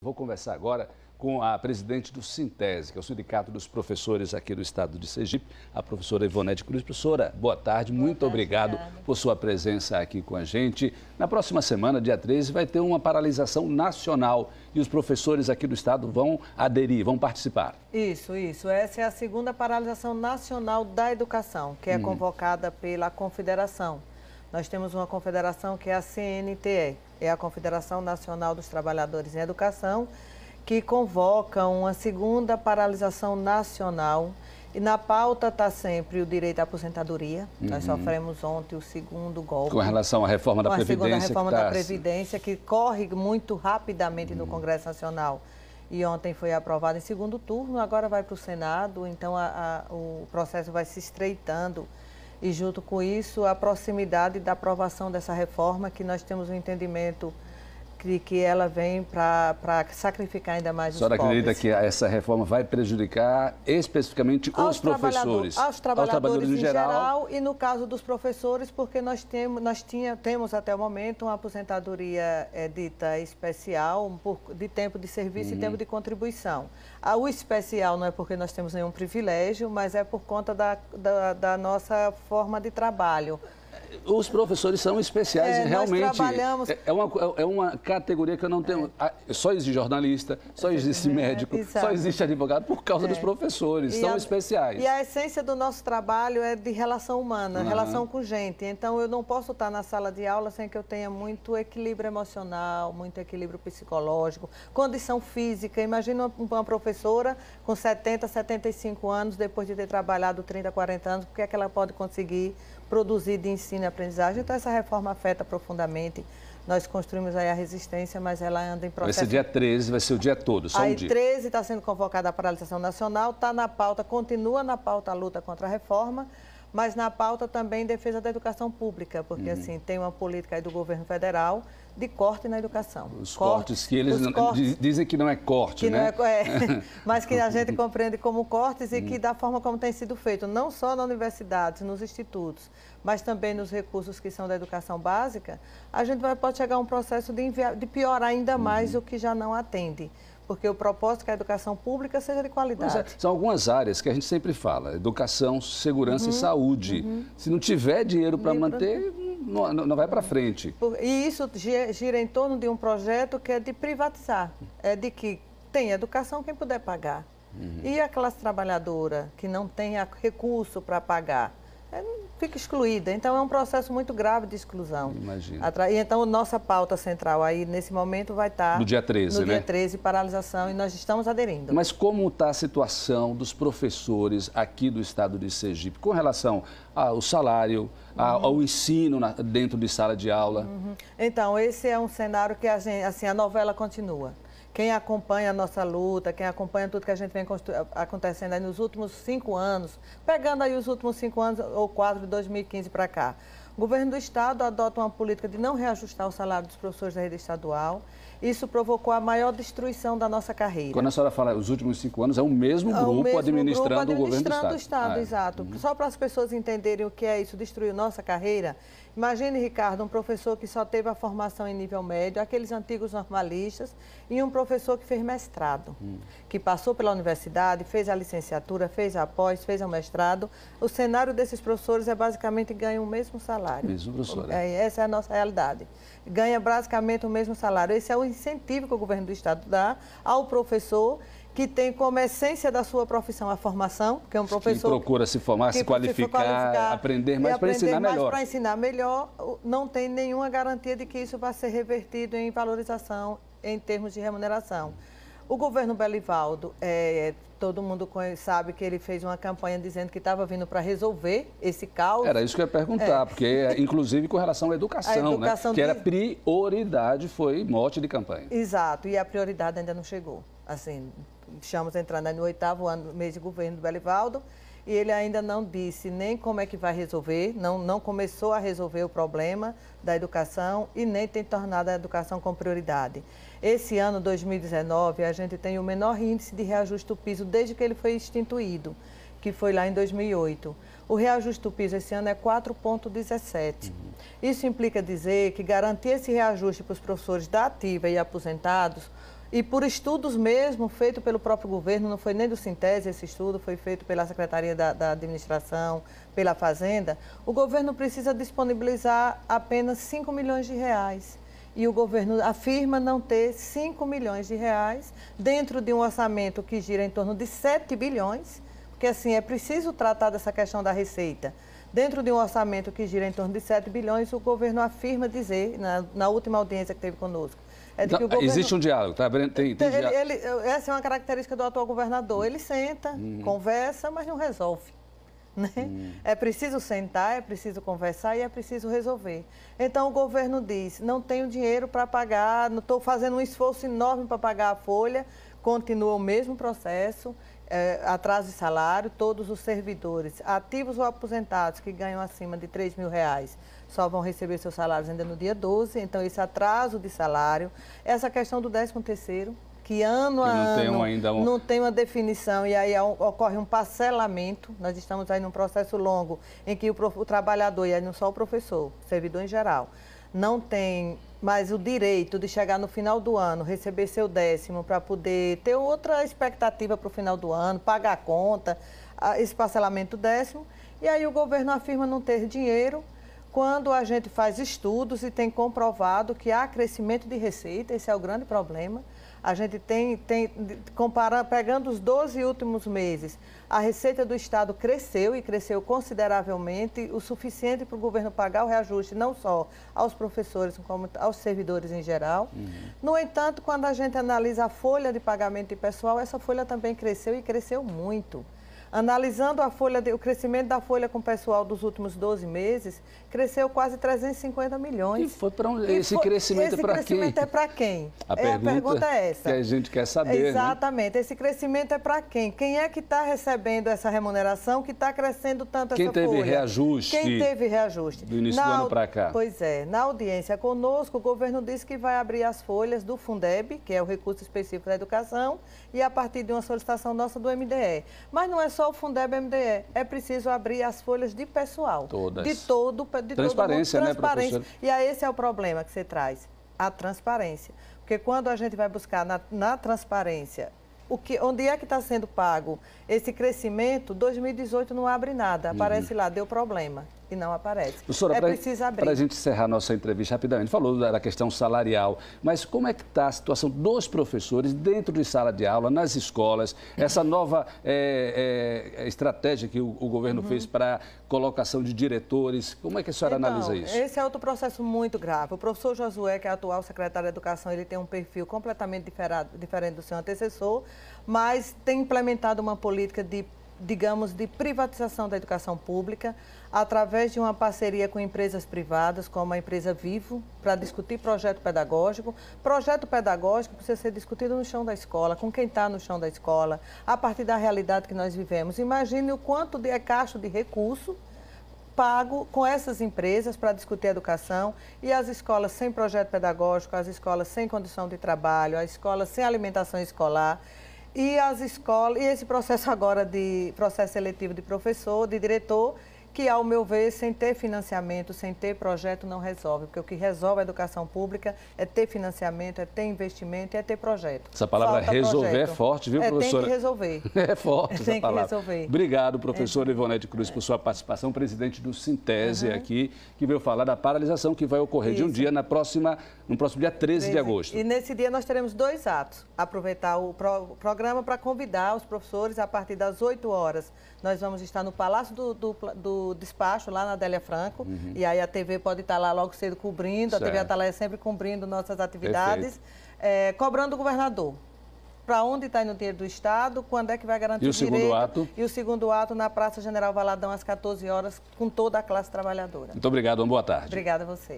Vou conversar agora com a presidente do Sintese, que é o Sindicato dos Professores aqui do estado de Sergipe, a professora Ivonete Cruz. Professora, boa tarde, muito obrigado por sua presença aqui com a gente. Na próxima semana, dia 13, vai ter uma paralisação nacional e os professores aqui do estado vão aderir, vão participar. Isso. Essa é a segunda paralisação nacional da educação, que é convocada pela Confederação. Nós temos uma confederação que é a CNTE, é a Confederação Nacional dos Trabalhadores em Educação, que convoca uma segunda paralisação nacional. E na pauta está sempre o direito à aposentadoria. Nós sofremos ontem o segundo golpe. Com relação à reforma da Previdência. Com a segunda reforma da Previdência, que corre muito rapidamente no Congresso Nacional. E ontem foi aprovado em segundo turno, agora vai para o Senado, então o processo vai se estreitando. E junto com isso, a proximidade da aprovação dessa reforma, que nós temos um entendimento de que ela vem para sacrificar ainda mais os pobres. A senhora acredita que essa reforma vai prejudicar especificamente os professores? Aos trabalhadores em geral e no caso dos professores, porque nós temos até o momento uma aposentadoria dita especial de tempo de serviço e tempo de contribuição. O especial não é porque nós temos nenhum privilégio, mas é por conta da nossa forma de trabalho. Os professores são especiais, realmente. Nós trabalhamos... É uma categoria que eu não tenho. Só existe jornalista, só existe médico, só existe advogado por causa dos professores. São especiais. E a essência do nosso trabalho é de relação humana, relação com gente. Então, eu não posso estar na sala de aula sem que eu tenha muito equilíbrio emocional, muito equilíbrio psicológico, condição física. Imagina uma professora com 70, 75 anos, depois de ter trabalhado 30, 40 anos, o que é que ela pode conseguir produzir de ensino e aprendizagem? Então, essa reforma afeta profundamente. Nós construímos aí a resistência, mas ela anda em processo... Vai ser dia 13, vai ser o dia todo, só um dia. Aí 13 está sendo convocada a paralisação nacional, está na pauta, continua na pauta a luta contra a reforma, mas na pauta também defesa da educação pública, porque assim, tem uma política aí do governo federal de corte na educação. Os cortes que eles dizem que não é corte, né? Mas que a gente compreende como cortes e que da forma como tem sido feito, não só na universidade, nos institutos, mas também nos recursos que são da educação básica, a gente pode chegar a um processo de piorar ainda mais o que já não atende. Porque o propósito é que a educação pública seja de qualidade. São algumas áreas que a gente sempre fala, educação, segurança e saúde. Se não tiver dinheiro para manter, não vai para frente. E isso gira em torno de um projeto que é de privatizar, é de que tem educação quem puder pagar. E a classe trabalhadora que não tem recurso para pagar, fica excluída. Então, é um processo muito grave de exclusão. Imagina. E então, nossa pauta central aí, nesse momento, vai estar... No dia 13, no dia 13, paralisação, e nós estamos aderindo. Mas como está a situação dos professores aqui do estado de Sergipe, com relação ao salário, ao ensino dentro de sala de aula? Então, esse é um cenário que a novela continua. Quem acompanha a nossa luta, quem acompanha tudo que a gente vem acontecendo aí nos últimos 5 anos, pegando aí os últimos 5 anos ou 4 de 2015 para cá, o governo do estado adota uma política de não reajustar o salário dos professores da rede estadual. Isso provocou a maior destruição da nossa carreira. Quando a senhora fala os últimos 5 anos, é o mesmo grupo administrando o governo do estado. Exato. Só para as pessoas entenderem o que é isso, destruiu nossa carreira. Imagine, Ricardo, um professor que só teve a formação em nível médio, aqueles antigos normalistas, e um professor que fez mestrado, que passou pela universidade, fez a licenciatura, fez a pós, fez o mestrado. O cenário desses professores é basicamente ganham o mesmo salário. Mesmo professor, Essa é a nossa realidade. Ganha basicamente o mesmo salário. Esse é o incentivo que o governo do estado dá ao professor, que tem como essência da sua profissão a formação, que é um professor... Que procura se formar, se qualificar, aprender mais para ensinar melhor. Mas para ensinar melhor, não tem nenhuma garantia de que isso vai ser revertido em valorização em termos de remuneração. O governo Belivaldo, todo mundo sabe que ele fez uma campanha dizendo que estava vindo para resolver esse caos. Era isso que eu ia perguntar, porque inclusive com relação à educação, né? Que era prioridade, foi mote de campanha. Exato, e a prioridade ainda não chegou. Assim, estamos entrando no 8º ano, mês de governo do Belivaldo, e ele ainda não disse nem como é que vai resolver, não começou a resolver o problema da educação e nem tem tornado a educação como prioridade. Esse ano, 2019, a gente tem o menor índice de reajuste do piso desde que ele foi instituído, que foi lá em 2008. O reajuste do piso esse ano é 4,17. Isso implica dizer que garantir esse reajuste para os professores da ativa e aposentados e por estudos mesmo, feito pelo próprio governo, não foi nem do Sintese esse estudo, foi feito pela Secretaria da Administração, pela Fazenda, o governo precisa disponibilizar apenas 5 milhões de reais. E o governo afirma não ter 5 milhões de reais dentro de um orçamento que gira em torno de 7 bilhões, porque assim, é preciso tratar dessa questão da receita. Dentro de um orçamento que gira em torno de 7 bilhões, o governo afirma dizer, na última audiência que teve conosco, que o governo... Existe um diálogo, tá? Tem diálogo. Essa é uma característica do atual governador. Ele senta, conversa, mas não resolve. Né? É preciso sentar, é preciso conversar e é preciso resolver. Então o governo diz, não tenho dinheiro para pagar, não estou fazendo um esforço enorme para pagar a folha, continua o mesmo processo, atraso de salário, todos os servidores, ativos ou aposentados que ganham acima de R$ 3.000, só vão receber seus salários ainda no dia 12, então esse atraso de salário, essa questão do 13º, que ano a ano não tem uma definição e aí ocorre um parcelamento. Nós estamos aí num processo longo em que o trabalhador, e aí não só o professor, o servidor em geral, não tem mais o direito de chegar no final do ano, receber seu 10º para poder ter outra expectativa para o final do ano, pagar a conta, esse parcelamento 10º. E aí o governo afirma não ter dinheiro, quando a gente faz estudos e tem comprovado que há crescimento de receita, esse é o grande problema. A gente pegando os 12 últimos meses, a receita do Estado cresceu e cresceu consideravelmente, o suficiente para o governo pagar o reajuste, não só aos professores, como aos servidores em geral. No entanto, quando a gente analisa a folha de pagamento de pessoal, essa folha também cresceu e cresceu muito. Analisando o crescimento da folha com o pessoal dos últimos 12 meses, cresceu quase 350 milhões. E foi para esse crescimento é para quem? Esse crescimento é para quem? A pergunta é essa. Que a gente quer saber, exatamente. Né? Esse crescimento é para quem? Quem é que está recebendo essa remuneração, que está crescendo tanto essa folha? Quem teve reajuste? Quem teve reajuste? Do início do ano para cá. Pois é. Na audiência conosco, o governo disse que vai abrir as folhas do Fundeb, que é o recurso específico da educação, e a partir de uma solicitação nossa do MDE. Mas não é só o Fundeb e MDE, é preciso abrir as folhas de pessoal. Todas. De todo transparência, mundo. Né, professor? E aí esse é o problema que você traz, a transparência. Porque quando a gente vai buscar na transparência, onde é que está sendo pago esse crescimento, 2018 não abre nada, aparece lá, deu problema. E não aparece. Professora, preciso abrir. Para a gente encerrar nossa entrevista rapidamente, falou da questão salarial, mas como é que está a situação dos professores dentro de sala de aula, nas escolas, essa nova estratégia que o governo fez para colocação de diretores, como é que a senhora analisa isso? Esse é outro processo muito grave. O professor Josué, que é atual secretário de Educação, ele tem um perfil completamente diferente do seu antecessor, mas tem implementado uma política de privatização da educação pública, através de uma parceria com empresas privadas, como a empresa Vivo, para discutir projeto pedagógico. Projeto pedagógico precisa ser discutido no chão da escola, com quem está no chão da escola, a partir da realidade que nós vivemos. Imagine o quanto é gasto de recurso pago com essas empresas para discutir educação e as escolas sem projeto pedagógico, as escolas sem condição de trabalho, as escolas sem alimentação escolar. E as escolas, e esse processo agora de processo seletivo de professor, de diretor, que, ao meu ver, sem ter financiamento, sem ter projeto, não resolve. Porque o que resolve a educação pública é ter financiamento, é ter investimento e é ter projeto. Essa palavra resolver projeto. É forte, viu, professora? Tem que resolver. É forte essa tem palavra. Que resolver. Obrigado, professora Ivonete Cruz, por sua participação, presidente do Sintese aqui, que veio falar da paralisação que vai ocorrer de um dia no próximo dia 13 de agosto. E nesse dia nós teremos 2 atos. Aproveitar o programa para convidar os professores a partir das 8 horas. Nós vamos estar no Palácio do Despacho, lá na Adélia Franco, e aí a TV pode estar lá logo cedo cobrindo, certo. A TV Atalaia sempre cumprindo nossas atividades, cobrando o governador. Para onde está indo o dinheiro do Estado, quando é que vai garantir o direito. E o segundo ato? E o segundo ato na Praça General Valadão, às 14 horas, com toda a classe trabalhadora. Muito obrigado, uma boa tarde. Obrigada a você.